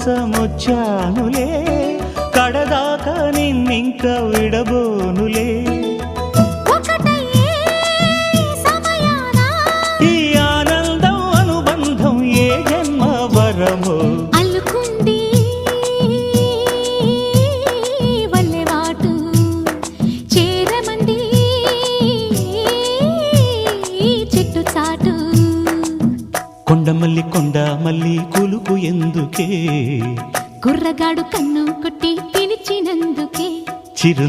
కోసమొచ్చానులే కడదాకా నిన్నింక విడబోనులే ఈ ఆనందం అనుబంధం ఏ జన్మ వరమో అల్లుకుంది వల్లెవాటు చేరమంది చెట్టు చాటు కొండ మల్లి కులుకు ఎందుకే కుర్రగాడు కన్ను కొట్టి పిలిచినందుకే చిరు